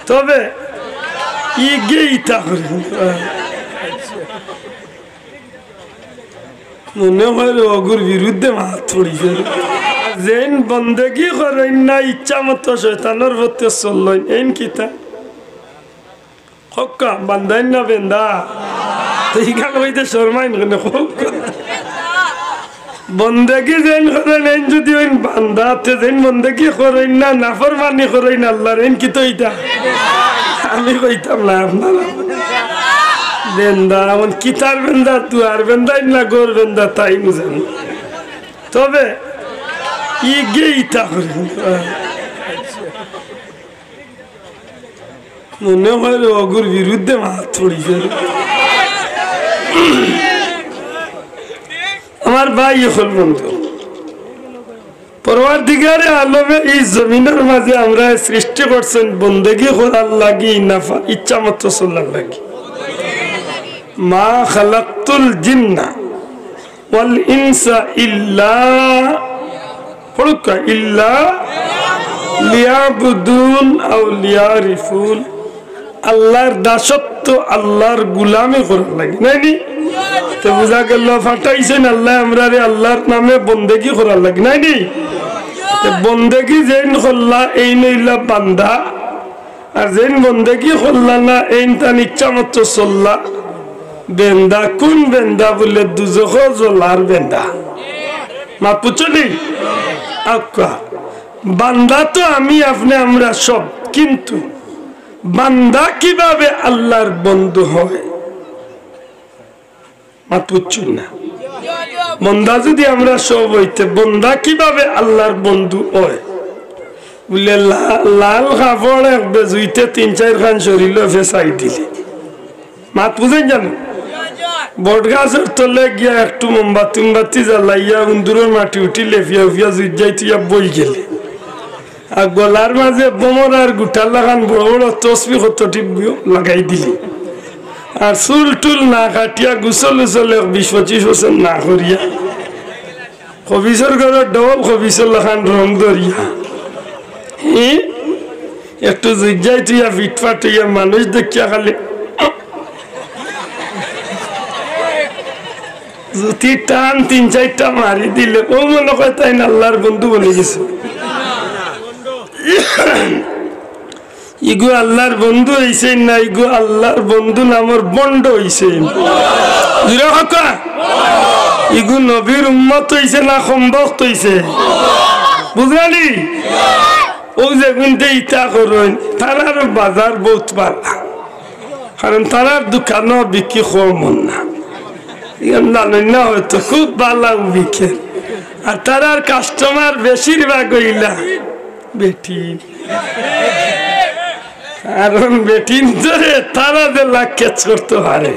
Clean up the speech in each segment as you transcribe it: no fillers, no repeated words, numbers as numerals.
তবে ইগেইতা করে মনে হয় অগুর বিরুদ্ধে মাত পড়িছে যেন বন্দেগি করেন না ইচ্ছা মতো শয়তানের প্রতি চললেন এন কিতা হক্কা বান্দাইন না বেন্দা এই গান হইতে শর্মাইন কেন হক্কা বন্দেগি যেন করেন এন যদি ওই বান্দাতে যেন বন্দেগি করেন না নাফরমানি করেন আল্লাহর এন কিতা হইতা আমি কইতাম না আপনারা বেন্দা এমন কিতার বেন্দা তুয়ার বেন্দাই না গোর বেন্দা তাই বুঝেন তবে ইগেইতা করে মনে হয় অগুর বিরুদ্ধে মাত পড়িছে আমার ভাই হল বন্ধু পরওয়ারদিগারে আলমে এই জমিনের মাঝে আমরা সৃষ্টি করছেন বন্দেগি করার লাগি নাফা ইচ্ছা মতো চলার লাগি মা খালাকতুল জিন্না ওয়াল ইনসা ইল্লা ইল্লা লিয়াবুদুন আও লিয়ারিফুন আল্লাহর দাসত্ব আল্লাহর গোলামি করার লাগে নাইনি তো বুঝা গেল ফাটাইছেন আল্লাহ আমরারে আল্লাহর নামে বন্দেগি করার লাগে নাইনি বন্দেগি যেন করলা এই নইলা বান্দা আর যেন বন্দেগি করলা না এই তার ইচ্ছা মতো চললা বেন্দা কোন বেন্দা বলে দুজখ জলার বেন্দা মা পুছনি আক্কা বান্দা তো আমি আপনি আমরা সব কিন্তু বান্দা কিভাবে আল্লাহর বন্ধু হয় মা পুছুন না বন্দা যদি আমরা সব হইতে বন্দা কিভাবে আল্লাহর বন্ধু হয় বলে লাল কাপড় এক বেজুইতে 3-4 খান শরীর ফেসাই দিলে মাত বুঝেন জানো বট গাছের তলে গিয়া একটু মোমবাতি জ্বালাইয়া উন্দুরের মাটি উঠি লেফিয়া উফিয়া জুইজাই তুইয়া বই গেলে আর গলার মাঝে বোমর আর গুটার লাগান বড় বড় তসবি কতটি লাগাই দিলি আর চুল টুল না কাটিয়া গুছল উছলে 20-25 বছর না করিয়া কবিসর ঘরের ডবল কবিসর লাগান রং ধরিয়া একটু জুইজাই তুইয়া ফিটফাট হইয়া মানুষ দেখিয়া খালি যদি টান 3-4টা মারি দিলে ও মনে হয় তাই না আল্লাহর বন্ধু বলে গেছে ইগু আল্লাহর বন্ধু হইছে না ইগু আল্লাহর বন্ধু নামের বন্ড হইছে ইগু নবীর উম্মত হইছে না সম্ভক্ত হইছে বুঝলি ও যে গুনতে ইটা করেন তারার বাজার বহুত পালা কারণ তারার দোকানও বিক্রি কম না না হয়তো খুব ভালো বিকে আর তারার কাস্টমার বেশিরভাগ হইলা বেটি কারণ বেটিন ধরে তারা যে লাখ কেচ করতে পারে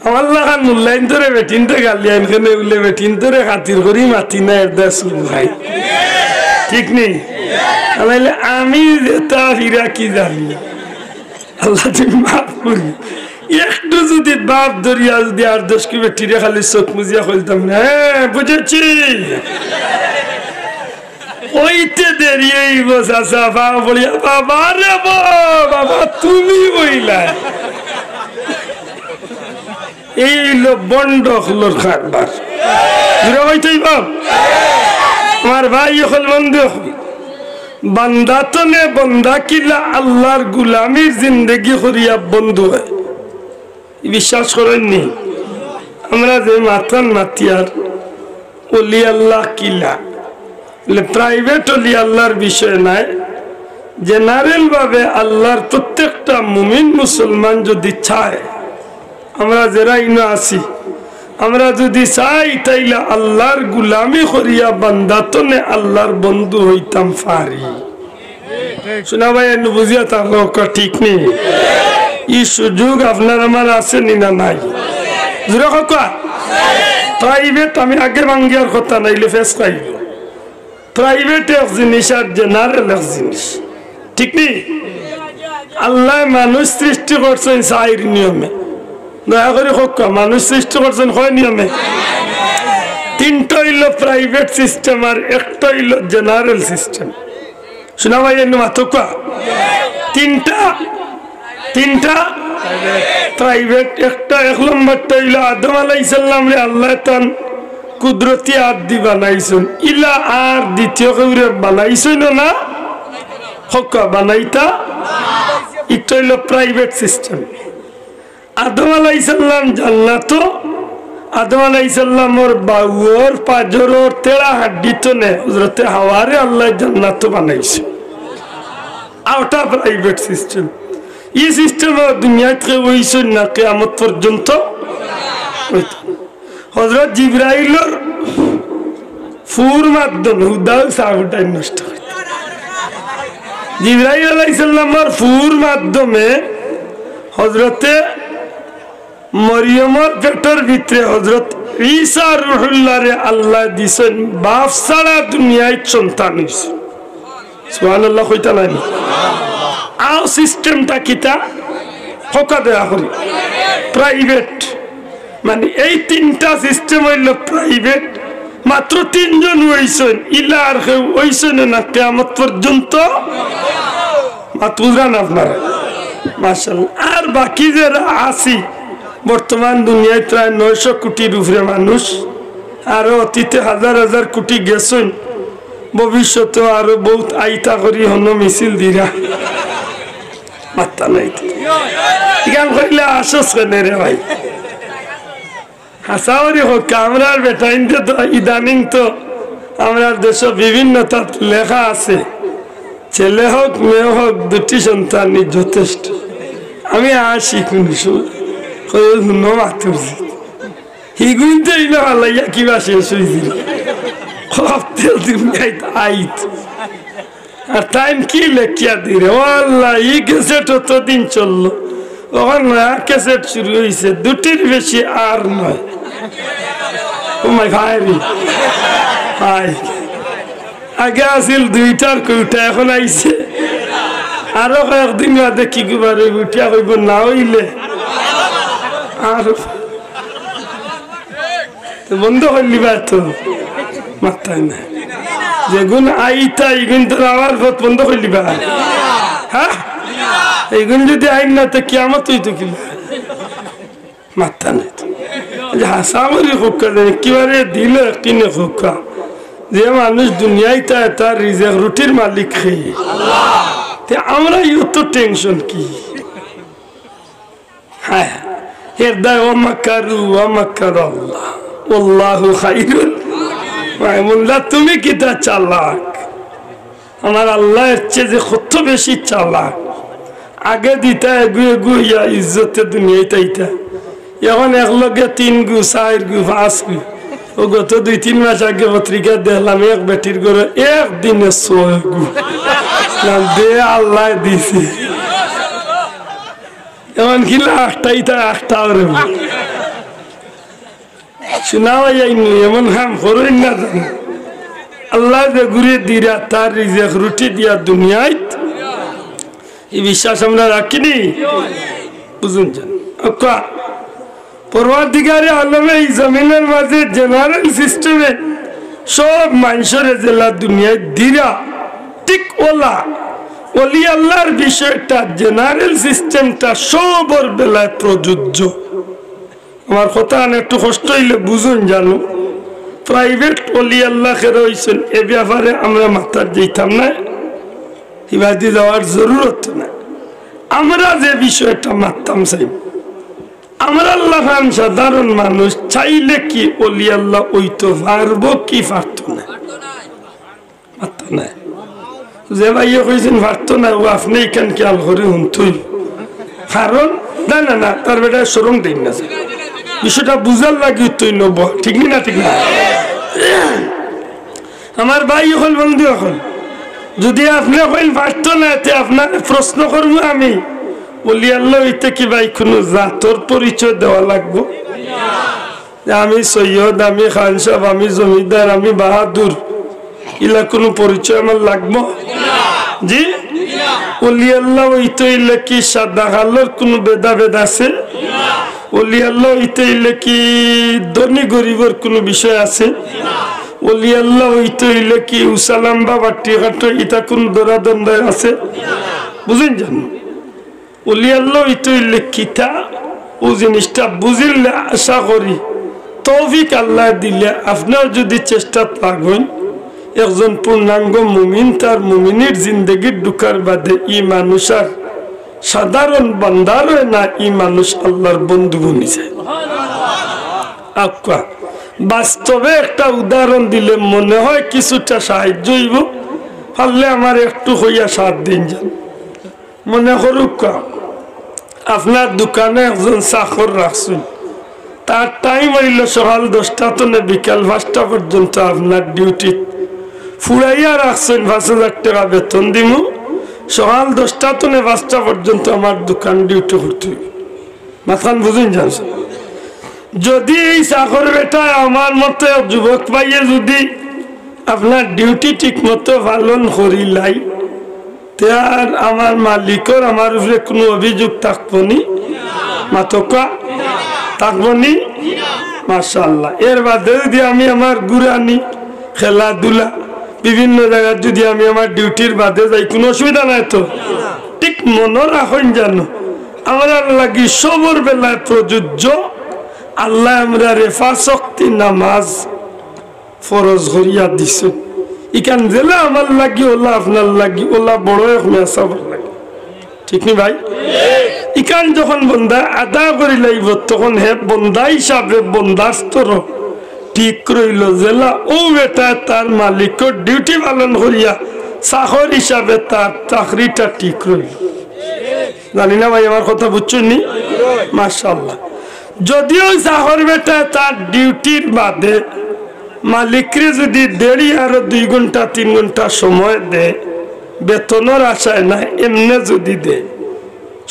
আমার লাগান মূল্যায়ন ধরে বেটিন তো গালি আনখানে উঠলে বেটিন ধরে খাতির করি মাতি না এর দেশ ভাই ঠিক নেই আমি তা হীরা কি জানি আল্লাহ তুমি মাফ করি একটু যদি বাপ ধরিয়া যদি 8-10 কি বেটিরে খালি চোখ মুজিয়া খুলতাম না হ্যাঁ বুঝেছি ওইতে দেরিয়েই বসাছা বাবা বলিয়া বাবা রে বাবা তুমি বইলা এই লো বন্ড হলোর কারবার হইতেই বাপ আমার ভাই হল বন্ধু বান্দা তো নে বন্দা কিলা আল্লাহর গুলামির জিন্দগি করিয়া বন্ধু হয় বিশ্বাস করেননি আমরা যে মাথান মাতিয়ার ওলি আল্লাহ কিলা প্রাইভেট ওলি আল্লাহর বিষয় নাই জেনারেল ভাবে আল্লাহর প্রত্যেকটা মুমিন মুসলমান যদি চায় আমরা যারা ইনো আছি আমরা যদি চাই তাইলে আল্লাহর গুলামি করিয়া বান্দা তো নে আল্লাহর বন্ধু হইতাম পারি শোনা ভাই বুঝিয়া থাকো ঠিক নেই এই সুযোগ আপনার আমার আছে না নাই প্রাইভেট আমি আগে ভাঙ্গিয়ার কথা নাইলে ফেস পাইব প্রাইভেট এক জিনিস আর জেনারেল এক জিনিস ঠিক নেই আল্লাহ মানুষ সৃষ্টি করছেন 4 নিয়মে দয়া করে হোক মানুষ সৃষ্টি করছেন 6 নিয়মে 3টা হইল প্রাইভেট সিস্টেম আর একটা হইল জেনারেল সিস্টেম শোনা ভাই মাতকা তিনটা প্রাইভেট একটা 1 নম্বরটা হইল আদম আলাইহিস সালাম রে আল্লাহ তান কুদরতি আদি বানাইছেন ইলা আর দ্বিতীয় কেউরে বানাইছেন না হকা বানাইতা এটা হইল প্রাইভেট সিস্টেম আদম আলাইহিস সালাম জান্নাত আদম আলাইহিস সালামর বাউর পাজরর তেরা হাড্ডি তো নে হযরতে হাওয়ারে আল্লাহ জান্নাত বানাইছে আওটা প্রাইভেট সিস্টেম এই সিস্টেম দুনিয়াতে হইছে না কিয়ামত পর্যন্ত হযরত জিবরাইলের ফুর মাধ্যমে উদাও সাউটাই নষ্ট হয় জিবরাইল আলাইহিস সালামের ফুর মাধ্যমে হযরতে মরিয়মের পেটের ভিতরে হযরত ঈসা রূহুল্লাহ রে আল্লাহ দিছেন বাপ ছাড়া দুনিয়ায় সন্তান হইছে সুবহানাল্লাহ কইতা নাই আও সিস্টেমটা কিতা ফোকা দেয়া করি প্রাইভেট মানে এই তিনটা সিস্টেম হইল প্রাইভেট মাত্র 3 জন হইছেন ইলা আর কেউ হইছেন না কিয়ামত পর্যন্ত মাতুরান আপনারা মাশাআল্লাহ আর বাকি যারা আছি বর্তমান দুনিয়ায় প্রায় 900 কোটির উপরে মানুষ আরো অতীতে হাজার হাজার কোটি গেছেন ভবিষ্যতে আরো বহুত আইতা করি হন মিছিল দিরা মাত্তা নাই গান কইলে আসস কেনে রে ভাই হাসাওরি হোক কামরার বেটাইনতে তো ইদানিং তো আমার দেশে বিভিন্ন তাত লেখা আছে ছেলে হোক মেয়ে হোক দুটি সন্তানই যথেষ্ট আমি আসি শুনছু মাতুরছি হিগুনতে ইলো আলাইয়া কিবা শেষ হয়েছিল আর টাইম কি লেখিয়া দিলে ও আল্লাহ ই ক্যাসেট ততদিন চললো ওখান নয়া ক্যাসেট শুরু হয়েছে দুটির বেশি আর নয় ও মাই ভাইরি ভাই আগে আসিল 2টার কৌটা এখন আইছে আরো কয়েকদিন বাদে কি গুবারে উঠিয়া কইব না হইলে আর বন্ধ করলিবা তো মাথায় না যেগুন আইতা এগুন তো আমার পথ বন্ধ করলিবা হ্যাঁ এগুন যদি আইন না তো কিয়ামত হইতো কিবা মাথা নাই হাসামরি হোকা কিবারে দিল কিনে হোকা যে মানুষ দুনিয়ায় তার রিজেক রুটির মালিক খেয়ে আমরা এত টেনশন কি হ্যাঁ হেরদায় ওমাকারু ওমাকার আল্লাহ আল্লাহু খাইরুল মাইমুল্লাহ তুমি কিতা চালাক আমার আল্লাহর চেয়ে যে কত বেশি চালাক আগে দিতা এগুয়ে গুইয়া ইজ্জতে দুনিয়ায় তাইতা এখন একলগে 3 গু 4 গু 5 গু ও গত 2-3 মাস আগে পত্রিকা দেখলাম এক বেটির ঘরে একদিনে 6 গু দে আল্লাহ দিছে এমন কি লাখটাইতা একটা রে শোনাওয়া যায়নি এমন হাম করই না জানি আল্লাহ যে ঘুরে দিরা তার রিজেক রুটি দিয়া দুনিয়ায় এই বিশ্বাস আমরা রাখিনি বুঝুন জান পরওয়ারদিগারে আলমে এই জমিনের মাঝে জেনারেল সিস্টেমে সব মানুষের জেলা দুনিয়ায় দিরা ঠিক ওলা ওলি আল্লাহর বিষয়টা জেনারেল সিস্টেমটা সবর বেলায় প্রযোজ্য আমার কথা একটু কষ্ট হইলে বুঝুন জানো প্রাইভেট ওলি আল্লাহ রয়েছেন এ ব্যাপারে আমরা মাথার যেতাম না ইবাদি যাওয়ার জরুরত না আমরা যে বিষয়টা মারতাম চাই আমরা আল্লাহ সাধারণ মানুষ চাইলে কি ওলি আল্লাহ ওইতো পারবো কি পারতো না পারতো না যে ভাইয়া কইছেন পারতো না ও আপনি এখান খেয়াল করে হুনতুই কারণ না না না তার বেটা সরম দিন না বিষয়টা বুঝার লাগি তুই নব ঠিক না ঠিক না আমার ভাই হল বন্ধু হল যদি আপনি হইল পারতো না এতে আপনার প্রশ্ন করবো আমি বলি আল্লাহ হইতে কি ভাই কোনো জাতর পরিচয় দেওয়া লাগবো আমি সৈয়দ আমি খান সাহেব আমি জমিদার আমি বাহাদুর ইলা কোনো পরিচয় আমার লাগবো জি ওলি আল্লাহ হইতে হইলে কি সাদা কালোর কোনো ভেদাভেদ আছে ওলি আল্লাহ হইতে হইলে কি ধনী গরিবের কোনো বিষয় আছে ওলি আল্লাহ হইতে হইলে কি উসালাম বাবা টিকাটো ইটা কোন দরাদন্দায় আছে বুঝেন জানো ওলি আল্লাহ হইতে হইলে কিতা ও জিনিসটা বুঝিলে আশা করি তৌফিক আল্লাহ দিলে আপনার যদি চেষ্টা থাকেন একজন পূর্ণাঙ্গ মুমিন তার মুমিনের জিন্দগির ঢুকার বাদে ই মানুষ আর সাধারণ বান্দার হয় না ই মানুষ আল্লাহর বন্ধু বনি যায় আক্কা বাস্তবে একটা উদাহরণ দিলে মনে হয় কিছুটা সাহায্য হইব পারলে আমার একটু হইয়া 7 দিন যান মনে করুক আপনার দোকানে একজন চাকর রাখছেন তার টাইম হইল সকাল 10টা থেকে বিকাল 5টা পর্যন্ত আপনার ডিউটি ফুরাইয়া রাখছেন 5,000 টাকা বেতন দিব সকাল 10টা থেকে 5টা পর্যন্ত আমার দোকান ডিউটি করতে মাথান বুঝুন জানছেন যদি এই চাকর বেটা আমার মতো যুবক পাইয়ে যদি আপনার ডিউটি ঠিক মতো পালন করিলাই তার আমার মালিকর আমার উপরে কোনো অভিযোগ থাকবো নি মাতকা থাকবো নি মাশাআল্লাহ এর বাদে যদি আমি আমার গুরানি খেলাধুলা বিভিন্ন জায়গায় যদি আমি আমার ডিউটির বাদে যাই কোনো অসুবিধা নাই তো ঠিক মনে রাখেন জানো আমরা লাগি সবর বেলায় প্রযোজ্য আল্লাহ আমরা রেফা শক্তি নামাজ ফরজ করিয়া দিছে ইকান জেলা আমার লাগি ওলা আপনার লাগি ওলা বড় এক মেসাবর লাগে ঠিক নি ভাই ইকান যখন বন্দা আদা করি লাইব তখন হে বন্দা হিসাবে বন্দাস্তর ঠিক রইল জেলা ও বেটা তার মালিকর ডিউটি পালন করিয়া চাকর হিসাবে তার চাকরিটা ঠিক রইল জানি না ভাই আমার কথা বুঝছেন নি মাশাআল্লাহ যদিও চাকর বেটা তার ডিউটির বাদে মালিকরে যদি দেরি আরো 2 ঘন্টা 3 ঘন্টা সময় দেয় বেতনের আশায় না এমনি যদি দেয়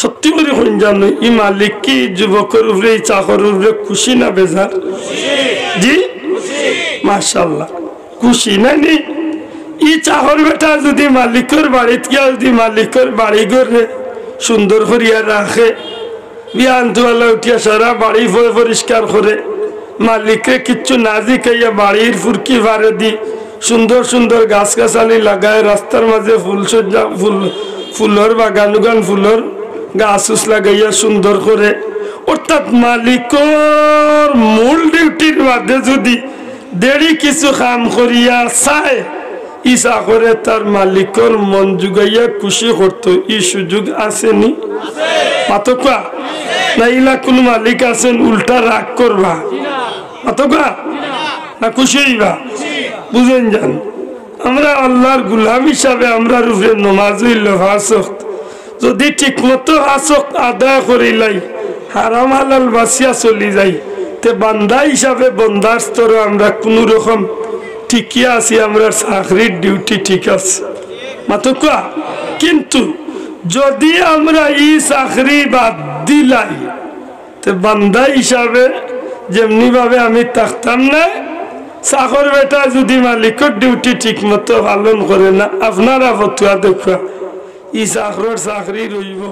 সত্যি করে হইন জানো ই মালিক কি যুবকের উপরে চাকর উপরে খুশি না বেজার জি মাশাআল্লাহ খুশি না নি ই চাকর বেটা যদি মালিকের বাড়িতে গিয়া যদি মালিকের বাড়ি ঘরে সুন্দর করিয়া রাখে বিয়ান্তওয়ালা উঠিয়া সারা বাড়ি পরিষ্কার করে মালিককে কিচ্ছু নাজি খাইয়া বাড়ির ফুরকি ভারে দি সুন্দর সুন্দর গাছ গাছালি লাগায় রাস্তার মাঝে ফুলসজ্জা ফুলের বাগান উগান ফুলের গাছ উস লাগাইয়া সুন্দর করে অর্থাৎ মালিকর মূল ডিউটির বাদে যদি দেরি কিছু কাম করিয়া চায় ইসা করে তার মালিকর মন জুগাইয়া খুশি করতো ই সুযোগ আসেনি মাতকা না ইলা কোন মালিক আছেন উল্টা রাগ করবা মাতকা না খুশি হইবা বুঝেন যান আমরা আল্লাহর গোলাম হিসাবে আমরা রূপে নমাজ হইল হাসক যদি ঠিক মতো হাসক আদায় করিলাই হারাম হালাল বাসিয়া চলি যাই তে বান্দা হিসাবে বন্দার স্তরে আমরা কোন রকম ঠিকই আছি আমরা চাকরির ডিউটি ঠিক আছে মাতকা কিন্তু যদি আমরা ই চাকরি বাদ দিলাই তে বান্দা হিসাবে যেমনি ভাবে আমি থাকতাম না চাকর বেটা যদি মালিকের ডিউটি ঠিক মতো পালন করে না আপনারা ফতুয়া দেখা ই চাকরের চাকরি রইব